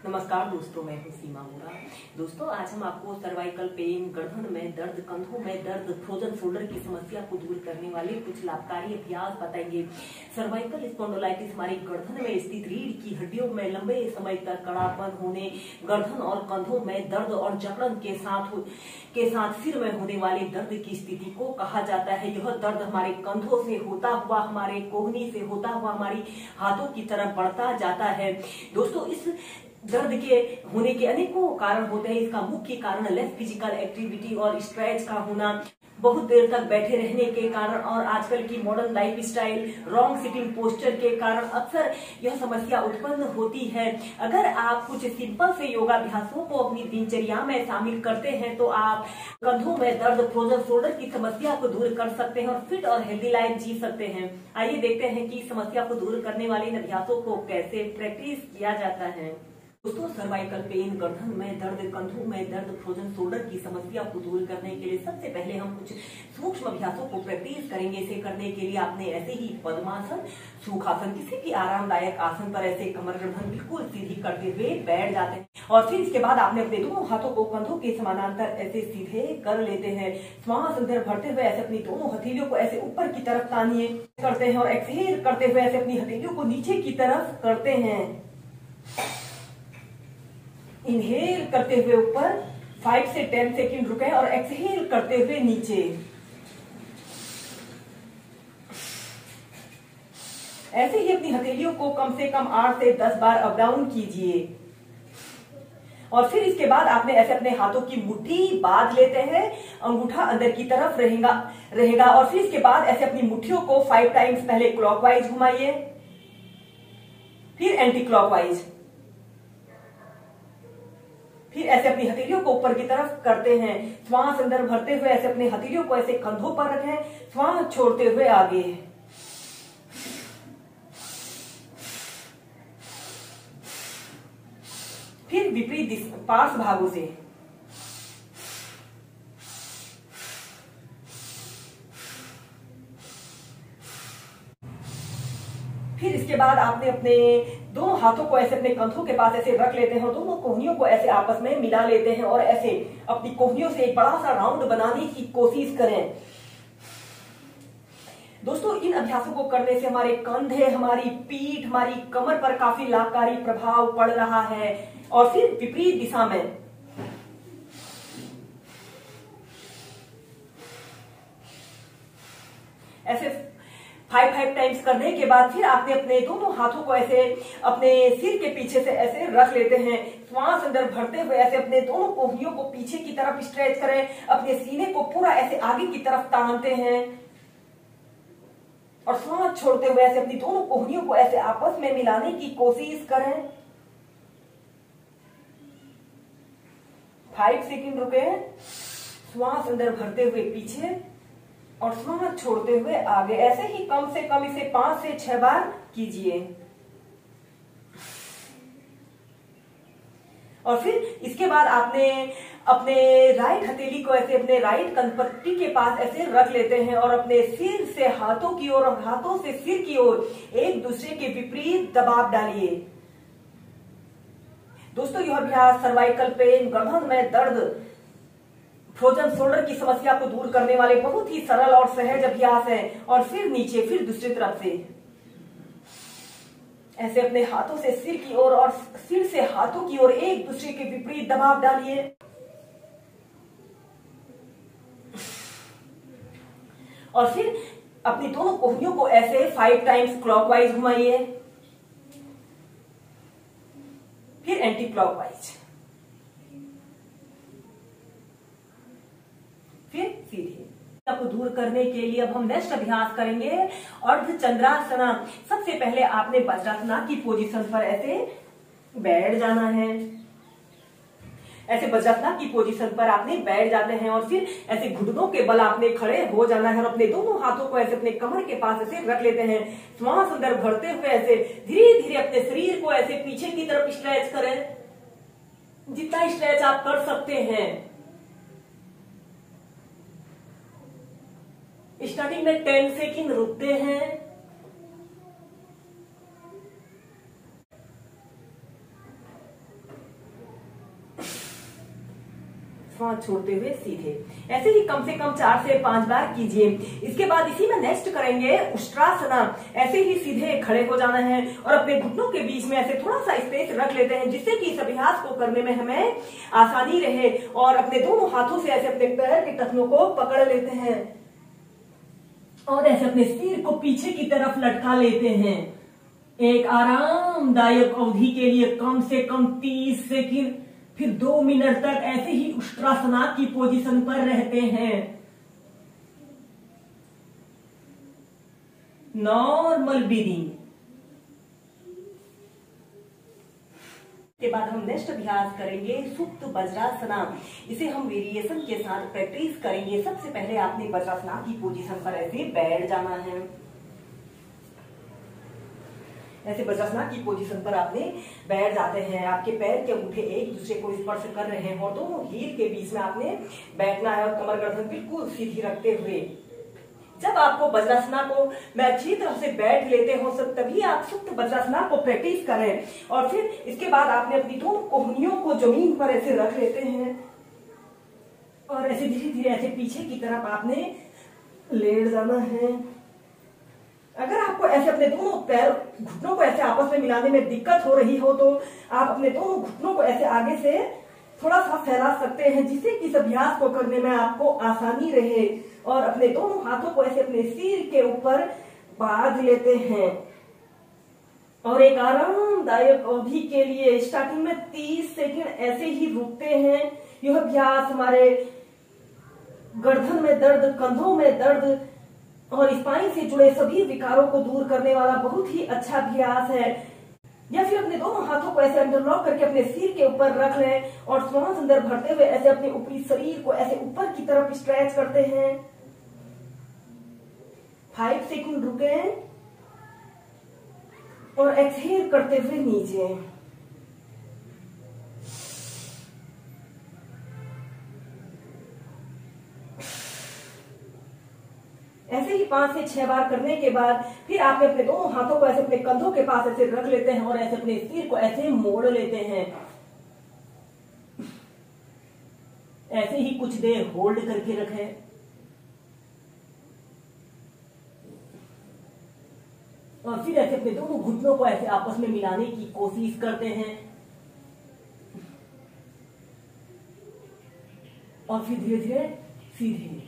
नमस्कार दोस्तों, मैं हूँ सीमा मोरा। दोस्तों, आज हम आपको सर्वाइकल पेन, गर्दन में दर्द, कंधों में दर्द, फ्रोजन शोल्डर की समस्या को दूर करने वाले कुछ लाभकारी अभ्यास बताएंगे। सर्वाइकल स्पॉन्डिलाइटिस हमारी गर्दन में स्थित रीढ़ की हड्डियों में लंबे समय तक कड़ापन होने, गर्दन और कंधों में दर्द और जकड़न के साथ सिर में होने वाले दर्द की स्थिति को कहा जाता है। यह दर्द हमारे कंधों से होता हुआ, हमारे कोहनी से होता हुआ हमारी हाथों की तरफ बढ़ता जाता है। दोस्तों, इस दर्द के होने के अनेकों कारण होते हैं। इसका मुख्य कारण लेस फिजिकल एक्टिविटी और स्ट्रेच का होना, बहुत देर तक बैठे रहने के कारण और आजकल की modern life style, wrong sitting posture के कारण अक्सर यह समस्या उत्पन्न होती है। अगर आप कुछ सिंपल से योगाभ्यासों को अपनी दिनचर्या में शामिल करते हैं तो आप कंधों में दर्द, फ्रोजन शोल्डर की समस्या को दूर कर सकते हैं और फिट और हेल्दी लाइफ जी सकते हैं। आइए देखते हैं कि समस्या को दूर करने वाले इन अभ्यासों को कैसे प्रैक्टिस किया जाता है। दोस्तों, सर्वाइकल पेन, गर्दन में दर्द, कंधों में दर्द, फ्रोजन शोल्डर की समस्या को दूर करने के लिए सबसे पहले हम कुछ सूक्ष्म अभ्यासों को प्रैक्टिस करेंगे। इसे करने के लिए आपने ऐसे ही पद्मासन, सुखासन, किसी भी आरामदायक आसन पर ऐसे कमर गर्दन बिल्कुल सीधी करते हुए बैठ जाते हैं और फिर इसके बाद आपने अपने दोनों हाथों को कंधों के समानांतर ऐसे सीधे कर लेते हैं। श्वास अंदर भरते हुए ऐसे अपनी दोनों हथेलियों को ऐसे ऊपर की तरफ तानिए करते हैं और एक्सहेल करते हुए ऐसे अपनी हथेलियों को नीचे की तरफ करते हैं। इनहेल करते हुए ऊपर 5 से 10 सेकंड रुके और एक्सहेल करते हुए नीचे। ऐसे ही अपनी हथेलियों को कम से कम 8 से 10 बार अप डाउन कीजिए और फिर इसके बाद आपने ऐसे अपने हाथों की मुट्ठी बांध लेते हैं, अंगूठा अंदर की तरफ रहेगा और फिर इसके बाद ऐसे अपनी मुट्ठियों को 5 टाइम्स पहले क्लॉकवाइज घुमाइए, फिर एंटी क्लॉकवाइज, फिर ऐसे अपनी हथेलियों को ऊपर की तरफ करते हैं। श्वास अंदर भरते हुए ऐसे अपनी हथेलियों को ऐसे कंधों पर रखें, श्वास छोड़ते हुए आगे। फिर विपरीत पार्श्व भागों से फिर इसके बाद आपने अपने दोनों हाथों को ऐसे अपने कंधों के पास ऐसे रख लेते हैं और दोनों कोहनियों को ऐसे आपस में मिला लेते हैं और ऐसे अपनी कोहनियों से एक बड़ा सा राउंड बनाने की कोशिश करें। दोस्तों, इन अभ्यासों को करने से हमारे कंधे, हमारी पीठ, हमारी कमर पर काफी लाभकारी प्रभाव पड़ रहा है। और फिर विपरीत दिशा में ऐसे 5 टाइम्स करने के बाद फिर आपने अपने दोनों हाथों को ऐसे अपने सिर के पीछे से ऐसे रख लेते हैं। श्वास अंदर भरते हुए ऐसे अपने दोनों कोहनियों को पीछे की तरफ स्ट्रेच करें, अपने सीने को पूरा ऐसे आगे की तरफ तानते हैं और श्वास छोड़ते हुए ऐसे अपनी दोनों कोहनियों को ऐसे आपस में मिलाने की कोशिश करें। 5 सेकंड रुके, श्वास अंदर भरते हुए पीछे और श्वास छोड़ते हुए आगे। ऐसे ही कम से कम इसे 5 से 6 बार कीजिए और फिर इसके बाद आपने अपने राइट हथेली को ऐसे अपने राइट कंधपट्टी के पास ऐसे रख लेते हैं और अपने सिर से हाथों की ओर और हाथों से सिर की ओर एक दूसरे के विपरीत दबाव डालिए। दोस्तों, यह अभ्यास सर्वाइकल पेन, गर्दन में दर्द, फ्रोजन शोल्डर की समस्या को दूर करने वाले बहुत ही सरल और सहज अभ्यास है। और फिर नीचे, फिर दूसरी तरफ से ऐसे अपने हाथों से सिर की ओर और सिर से हाथों की ओर एक दूसरे के विपरीत दबाव डालिए और फिर अपनी दोनों कोहनियों को ऐसे 5 टाइम्स क्लॉकवाइज घुमाइए, फिर एंटी क्लॉकवाइज, फिर सीधे। को दूर करने के लिए अब हम नेक्स्ट अभ्यास करेंगे अर्ध चंद्रासना। सबसे पहले आपने वज्रासना की पोजीशन पर ऐसे बैठ जाना है। ऐसे वज्रासना की पोजीशन पर आपने बैठ जाते हैं और फिर ऐसे घुटनों के बल आपने खड़े हो जाना है और अपने दोनों हाथों को ऐसे अपने कमर के पास ऐसे रख लेते हैं। श्वास अंदर भरते हुए ऐसे धीरे धीरे अपने शरीर को ऐसे पीछे की तरफ स्ट्रेच करें, जितना स्ट्रेच आप कर सकते हैं। स्टार्टिंग में 10 सेकंड रुकते हैं, सांस छोड़ते हुए सीधे। ऐसे ही कम से कम 4 से 5 बार कीजिए। इसके बाद इसी में नेक्स्ट करेंगे उष्ट्रासना। ऐसे ही सीधे खड़े हो जाना है और अपने घुटनों के बीच में ऐसे थोड़ा सा स्पेस रख लेते हैं, जिससे कि इस अभ्यास को करने में हमें आसानी रहे। और अपने दोनों हाथों से ऐसे अपने पैर के टखनों को पकड़ लेते हैं और ऐसे अपने सिर को पीछे की तरफ लटका लेते हैं। एक आरामदायक अवधि के लिए कम से कम 30 सेकंड, फिर 2 मिनट तक ऐसे ही उष्ट्रासना की पोजीशन पर रहते हैं। नॉर्मल ब्रीदिंग के बाद हम नेक्स्ट अभ्यास करेंगे सुप्त वज्रासना। इसे हम वेरिएशन के साथ प्रैक्टिस करेंगे। सबसे पहले आपने वज्रासना की पोजीशन पर ऐसे बैठ जाना है। ऐसे वज्रासना की पोजीशन पर आपने बैठ जाते हैं। आपके पैर के अंगूठे एक दूसरे को स्पर्श कर रहे हैं और दोनों हील के बीच में आपने बैठना है और कमर गर्दन बिल्कुल सीधी रखते हुए। जब आपको वज्रासना को मैं अच्छी तरह से बैठ लेते हो सब, तभी आप सुप्त वज्रासना को प्रैक्टिस करें। और फिर इसके बाद आपने अपनी दोनों कोहनियों को जमीन पर ऐसे रख लेते हैं और ऐसे धीरे धीरे ऐसे पीछे की तरफ आपने लेट जाना है। अगर आपको ऐसे अपने दोनों पैर घुटनों को ऐसे आपस में मिलाने में दिक्कत हो रही हो तो आप अपने दोनों घुटनों को ऐसे आगे से थोड़ा सा फैला सकते हैं, जिससे कि इस अभ्यास को करने में आपको आसानी रहे। और अपने दोनों हाथों को ऐसे अपने सिर के ऊपर बांध लेते हैं और एक आरामदायक अवधि के लिए स्टार्टिंग में 30 सेकंड ऐसे ही रुकते हैं। यह अभ्यास हमारे गर्दन में दर्द, कंधों में दर्द और स्पाइन से जुड़े सभी विकारों को दूर करने वाला बहुत ही अच्छा अभ्यास है। या फिर अपने दोनों हाथों को ऐसे अंडरलॉक करके अपने सिर के ऊपर रख लें और श्वास अंदर भरते हुए ऐसे अपने ऊपरी शरीर को ऐसे ऊपर की तरफ स्ट्रेच करते हैं। 5 सेकंड रुके और एक्सहेल करते हुए नीचे। ऐसे ही 5 से 6 बार करने के बाद फिर आपने अपने दोनों हाथों को ऐसे अपने कंधों के पास ऐसे रख लेते हैं और ऐसे अपने सिर को ऐसे मोड़ लेते हैं। ऐसे ही कुछ देर होल्ड करके रखें और फिर ऐसे अपने दोनों घुटनों को ऐसे आपस में मिलाने की कोशिश करते हैं और फिर धीरे धीरे सीधे।